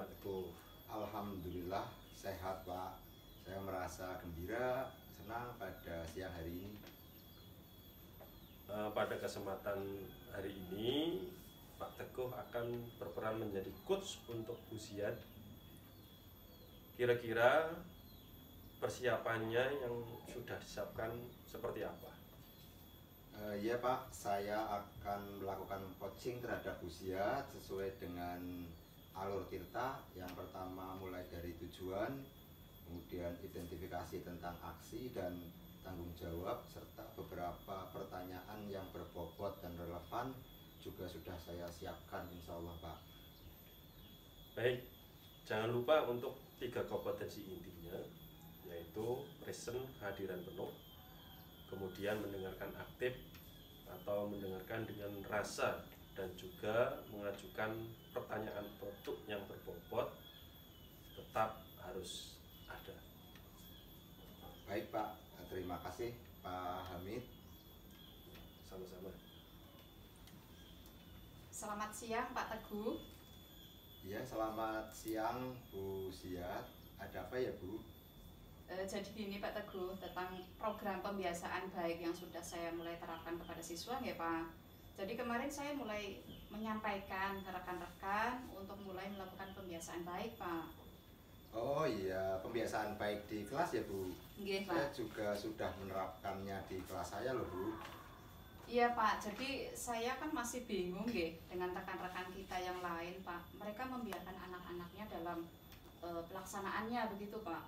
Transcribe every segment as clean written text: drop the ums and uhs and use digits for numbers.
Pak Teguh? Alhamdulillah sehat Pak. Saya merasa gembira, senang pada siang hari ini. Pada kesempatan hari ini Pak Teguh akan berperan menjadi coach untuk usiat. Kira-kira persiapannya yang sudah disiapkan seperti apa? Ya Pak, saya akan melakukan coaching terhadap usia sesuai dengan alur tirta. Yang pertama mulai dari tujuan, kemudian identifikasi tentang aksi dan tanggung jawab, serta beberapa pertanyaan yang berbobot dan relevan juga sudah saya siapkan insya Allah Pak. Baik, jangan lupa untuk 3 kompetensi intinya, yaitu present, hadiran penuh, kemudian mendengarkan aktif atau mendengarkan dengan rasa, dan juga mengajukan pertanyaan produk yang berbobot tetap harus ada. Baik Pak, terima kasih Pak Hamid. Sama-sama. Selamat siang Pak Teguh. Ya, selamat siang Bu Siat. Ada apa ya Bu? Jadi gini Pak Teguh, tentang program pembiasaan baik yang sudah saya mulai terapkan kepada siswa ya Pak. Jadi kemarin saya mulai menyampaikan ke rekan-rekan untuk mulai melakukan pembiasaan baik Pak. Oh iya, pembiasaan baik di kelas ya Bu? Nggih Saya Pak. juga sudah menerapkannya di kelas saya loh Bu. Iya Pak, jadi saya kan masih bingung nggih dengan rekan-rekan kita yang lain Pak. Mereka membiarkan anak-anaknya dalam pelaksanaannya begitu Pak.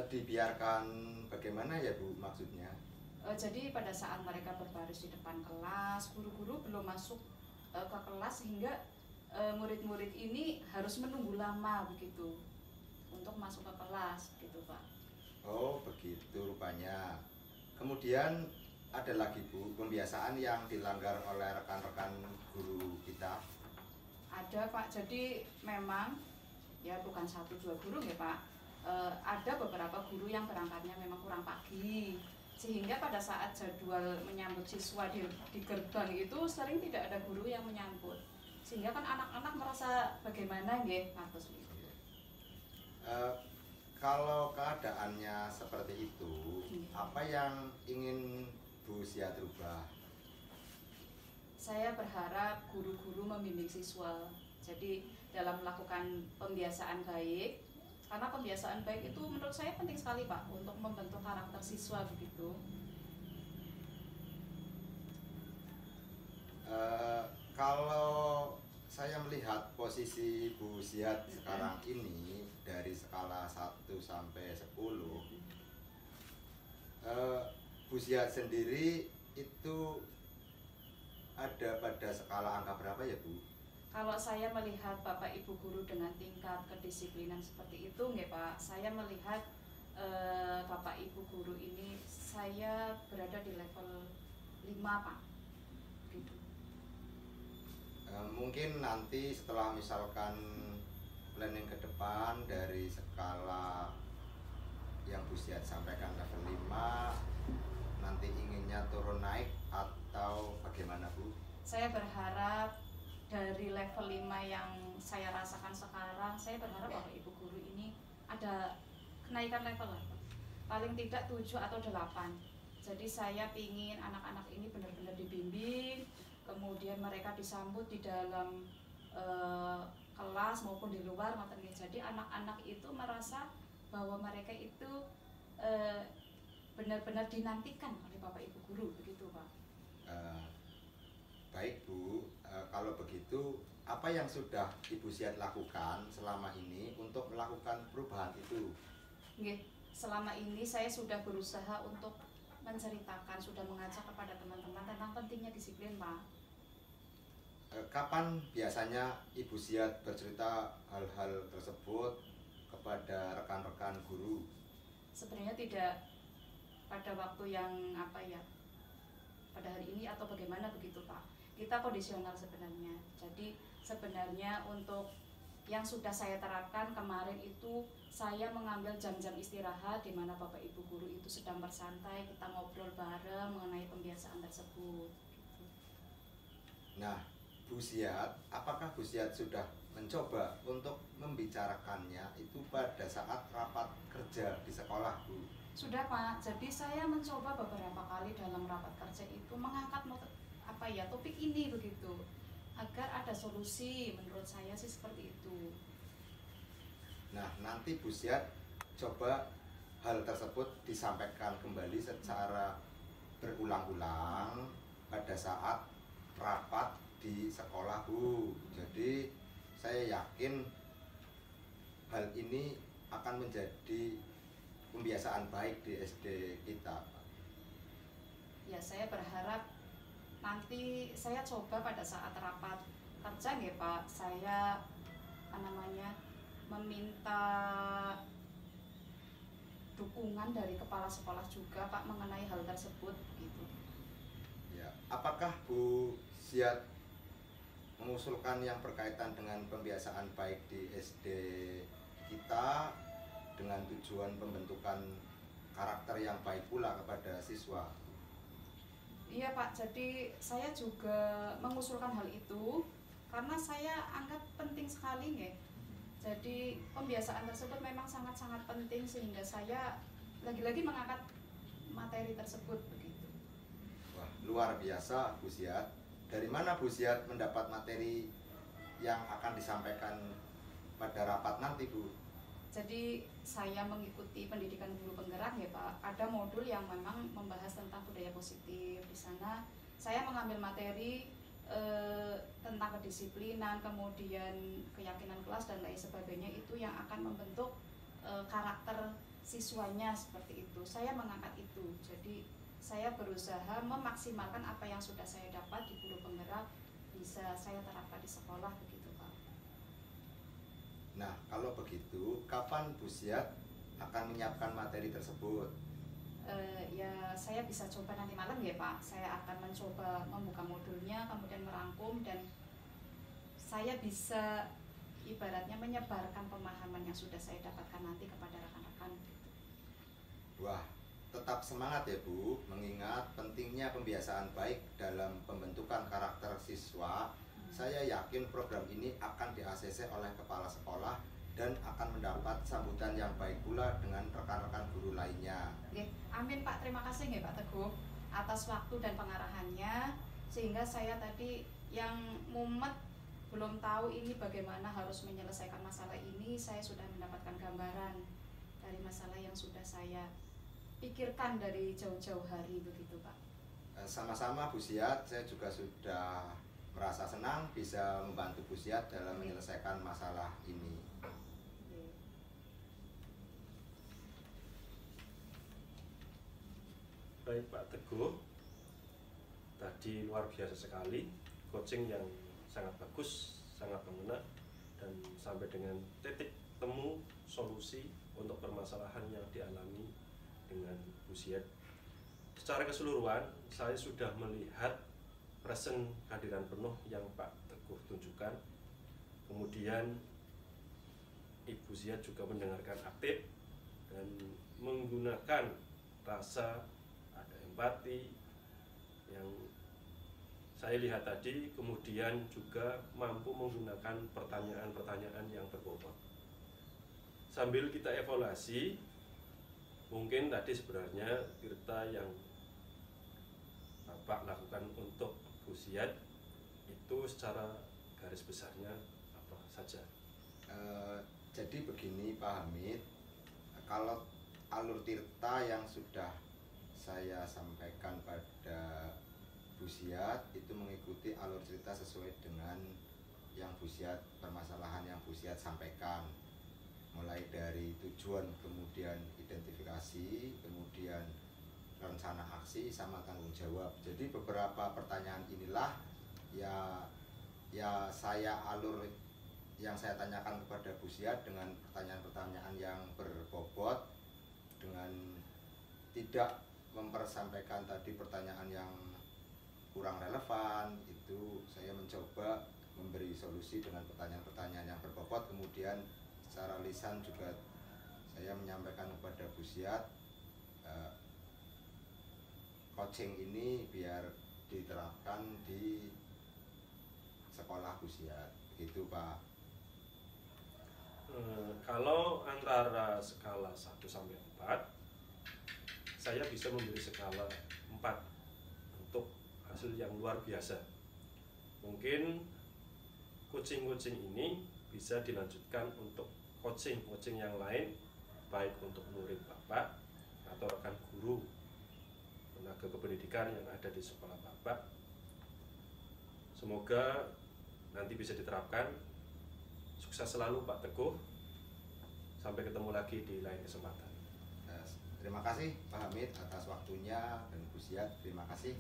Dibiarkan bagaimana ya Bu maksudnya? Jadi pada saat mereka berbaris di depan kelas, guru-guru belum masuk ke kelas sehingga murid-murid ini harus menunggu lama begitu untuk masuk ke kelas gitu Pak. Oh begitu rupanya. Kemudian ada lagi Bu, pembiasaan yang dilanggar oleh rekan-rekan guru kita. Ada Pak, jadi memang ya bukan 1-2 guru ya Pak. Ada beberapa guru yang berangkatnya memang kurang pagi, sehingga pada saat jadwal menyambut siswa di gerbang itu sering tidak ada guru yang menyambut, sehingga kan anak-anak merasa bagaimana nggih Markus. Kalau keadaannya seperti itu, apa yang ingin Bu Siat rubah? Saya berharap guru-guru membimbing siswa. Jadi dalam melakukan pembiasaan baik, karena pembiasaan baik itu menurut saya penting sekali Pak untuk membentuk karakter siswa begitu. Kalau saya melihat posisi Bu Siat sekarang ini dari skala 1 sampai 10, Bu Siat sendiri itu ada pada skala angka berapa ya Bu? Kalau saya melihat Bapak Ibu guru dengan tingkat kedisiplinan seperti itu nggih Pak, saya melihat Bapak Ibu guru ini saya berada di level 5 Pak. Gitu. Mungkin nanti setelah misalkan planning ke depan dari skala yang Bu Siat sampaikan level 5, nanti inginnya turun naik atau bagaimana Bu? Saya berharap dari level 5 yang saya rasakan sekarang, saya berharap Bapak Ibu guru ini ada kenaikan level lah, paling tidak 7 atau 8. Jadi saya pingin anak-anak ini benar-benar dibimbing, kemudian mereka disambut di dalam kelas maupun di luar. Jadi anak-anak itu merasa bahwa mereka itu benar-benar dinantikan oleh Bapak Ibu guru, begitu Pak. Baik Bu, kalau begitu apa yang sudah Ibu Siat lakukan selama ini untuk melakukan perubahan itu? Nggih, selama ini saya sudah berusaha untuk menceritakan, sudah mengajak kepada teman-teman tentang pentingnya disiplin Pak. Kapan biasanya Ibu Siat bercerita hal-hal tersebut kepada rekan-rekan guru? Sebenarnya tidak pada waktu yang pada hari ini atau bagaimana begitu Pak. Kita kondisional sebenarnya. Jadi sebenarnya untuk yang sudah saya terapkan kemarin itu, saya mengambil jam-jam istirahat di mana Bapak Ibu guru itu sedang bersantai, kita ngobrol bareng mengenai pembiasaan tersebut. Nah, Bu Siat, apakah Bu Siat sudah mencoba untuk membicarakannya itu pada saat rapat kerja di sekolah, Bu? Sudah Pak, jadi saya mencoba beberapa kali dalam rapat kerja itu mengangkat topik ini begitu, agar ada solusi. Menurut saya sih seperti itu. Nah, nanti Bu Siat coba hal tersebut disampaikan kembali secara berulang-ulang pada saat rapat di sekolah, Bu. Jadi saya yakin hal ini akan menjadi pembiasaan baik di SD kita. Ya, saya berharap nanti saya coba pada saat rapat kerja nggih Pak, saya meminta dukungan dari kepala sekolah juga Pak mengenai hal tersebut gitu. Ya, apakah Bu Siat mengusulkan yang berkaitan dengan pembiasaan baik di SD kita dengan tujuan pembentukan karakter yang baik pula kepada siswa? Iya Pak, jadi saya juga mengusulkan hal itu karena saya anggap penting sekali nggih. Jadi pembiasaan tersebut memang sangat-sangat penting sehingga saya lagi-lagi mengangkat materi tersebut begitu. Wah, luar biasa Bu Siat. Dari mana Bu Siat mendapat materi yang akan disampaikan pada rapat nanti, Bu? Jadi saya mengikuti pendidikan guru penggerak ya Pak. Ada modul yang memang membahas tentang budaya positif. Di sana saya mengambil materi tentang kedisiplinan, kemudian keyakinan kelas dan lain sebagainya, itu yang akan membentuk karakter siswanya seperti itu. Saya mengangkat itu. Jadi saya berusaha memaksimalkan apa yang sudah saya dapat di guru penggerak bisa saya terapkan di sekolah begitu Pak. Nah, kalau begitu, kapan Bu Siat akan menyiapkan materi tersebut? Ya saya bisa coba nanti malam ya Pak. Saya akan mencoba membuka modulnya, kemudian merangkum, dan saya bisa ibaratnya menyebarkan pemahaman yang sudah saya dapatkan nanti kepada rekan-rekan. Wah, tetap semangat ya Bu, mengingat pentingnya pembiasaan baik dalam pembentukan karakter siswa. Saya yakin program ini akan di-ACC oleh kepala sekolah dan akan mendapat sambutan yang baik pula dengan rekan-rekan guru lainnya. Oke, amin Pak, terima kasih ya Pak Teguh atas waktu dan pengarahannya, sehingga saya tadi yang mumet belum tahu ini bagaimana harus menyelesaikan masalah ini, saya sudah mendapatkan gambaran dari masalah yang sudah saya pikirkan dari jauh-jauh hari begitu Pak. Sama-sama Bu Siat, saya juga sudah merasa senang bisa membantu Bu Siat dalam menyelesaikan masalah ini. Baik Pak Teguh, tadi luar biasa sekali, coaching yang sangat bagus, sangat mengena, dan sampai dengan titik temu solusi untuk permasalahan yang dialami dengan Bu Siat. Secara keseluruhan, saya sudah melihat present kehadiran penuh yang Pak Teguh tunjukkan. Kemudian Ibu Siat juga mendengarkan aktif dan menggunakan rasa ada empati yang saya lihat tadi, kemudian juga mampu menggunakan pertanyaan-pertanyaan yang berbobot. Sambil kita evaluasi, mungkin tadi sebenarnya Tirta yang Bapak lakukan untuk Bu Siat itu secara garis besarnya apa saja? Jadi begini Pak Hamid, kalau alur Tirta yang sudah saya sampaikan pada Bu Siat itu mengikuti alur cerita sesuai dengan yang Bu Siat, permasalahan yang Bu Siat sampaikan, mulai dari tujuan, kemudian identifikasi, kemudian rencana aksi sama tanggung jawab. Jadi beberapa pertanyaan inilah ya saya alur yang saya tanyakan kepada Bu Siat dengan pertanyaan-pertanyaan yang berbobot, dengan tidak mempersampaikan tadi pertanyaan yang kurang relevan. Itu saya mencoba memberi solusi dengan pertanyaan-pertanyaan yang berbobot. Kemudian secara lisan juga saya menyampaikan kepada Bu Siat, coaching ini biar diterapkan di sekolah Busiat. Begitu Pak. Kalau antara skala 1 sampai 4, saya bisa memberi skala 4 untuk hasil yang luar biasa. Mungkin coaching-coaching ini bisa dilanjutkan untuk coaching-coaching yang lain, baik untuk murid Bapak atau rekan guru tenaga kependidikan yang ada di sekolah Bapak. Semoga nanti bisa diterapkan. Sukses selalu Pak Teguh. Sampai ketemu lagi di lain kesempatan. Terima kasih Pak Hamid atas waktunya, dan Busiat terima kasih